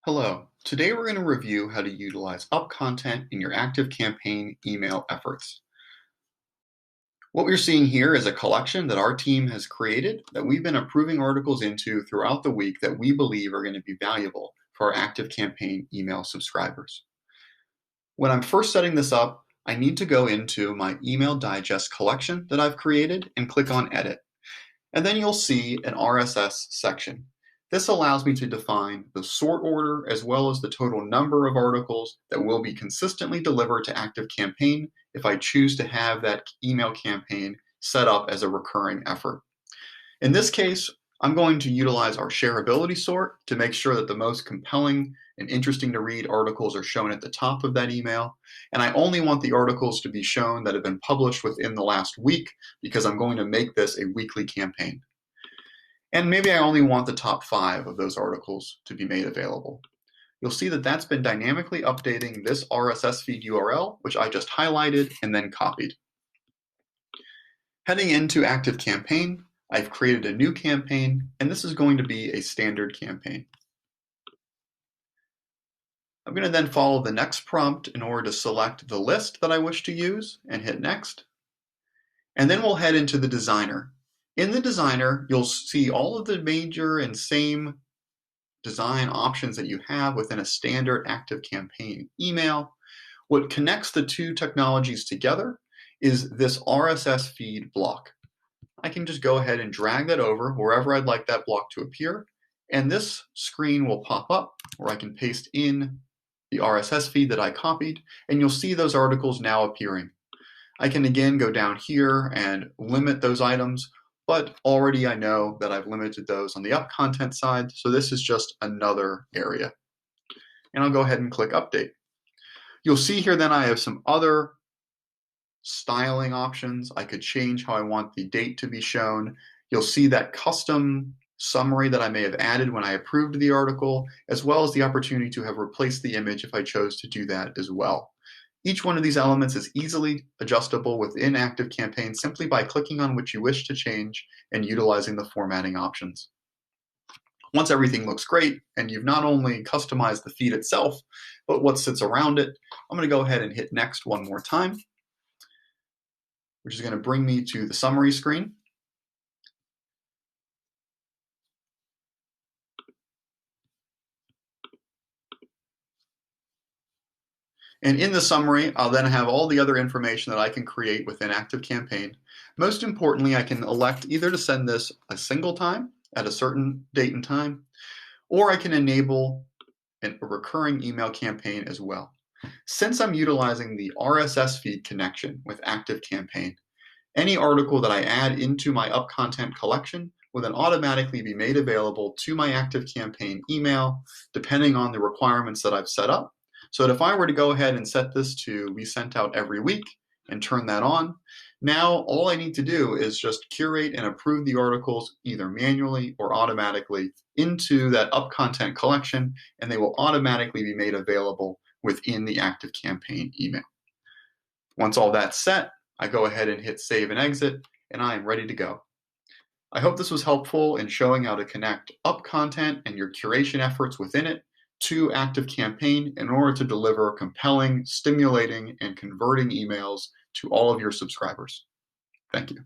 Hello. Today we're going to review how to utilize UpContent in your ActiveCampaign email efforts. What we're seeing here is a collection that our team has created that we've been approving articles into throughout the week that we believe are going to be valuable for our ActiveCampaign email subscribers. When I'm first setting this up, I need to go into my email digest collection that I've created and click on Edit. And then you'll see an RSS section. This allows me to define the sort order as well as the total number of articles that will be consistently delivered to ActiveCampaign if I choose to have that email campaign set up as a recurring effort. In this case, I'm going to utilize our shareability sort to make sure that the most compelling and interesting to read articles are shown at the top of that email. And I only want the articles to be shown that have been published within the last week because I'm going to make this a weekly campaign. And maybe I only want the top 5 of those articles to be made available. You'll see that that's been dynamically updating this RSS feed URL, which I just highlighted and then copied. Heading into ActiveCampaign, I've created a new campaign, and this is going to be a standard campaign. I'm going to then follow the next prompt in order to select the list that I wish to use and hit Next. And then we'll head into the designer. In the designer, you'll see all of the major and same design options that you have within a standard ActiveCampaign email. What connects the two technologies together is this RSS feed block. I can just go ahead and drag that over wherever I'd like that block to appear, and this screen will pop up where I can paste in the RSS feed that I copied, and you'll see those articles now appearing. I can again go down here and limit those items, but already I know that I've limited those on the UpContent side, so this is just another area. And I'll go ahead and click Update. You'll see here then I have some other styling options. I could change how I want the date to be shown. You'll see that custom summary that I may have added when I approved the article, as well as the opportunity to have replaced the image if I chose to do that as well. Each one of these elements is easily adjustable within ActiveCampaign simply by clicking on what you wish to change and utilizing the formatting options. Once everything looks great and you've not only customized the feed itself, but what sits around it, I'm going to go ahead and hit Next one more time, which is going to bring me to the summary screen. And in the summary, I'll then have all the other information that I can create within ActiveCampaign. Most importantly, I can elect either to send this a single time at a certain date and time, or I can enable a recurring email campaign as well. Since I'm utilizing the RSS feed connection with ActiveCampaign, any article that I add into my UpContent collection will then automatically be made available to my ActiveCampaign email, depending on the requirements that I've set up. So that if I were to go ahead and set this to be sent out every week and turn that on, now all I need to do is just curate and approve the articles either manually or automatically into that UpContent collection, and they will automatically be made available within the ActiveCampaign email. Once all that's set, I go ahead and hit Save and Exit, and I am ready to go. I hope this was helpful in showing how to connect UpContent and your curation efforts within it to ActiveCampaign in order to deliver compelling, stimulating, and converting emails to all of your subscribers. Thank you.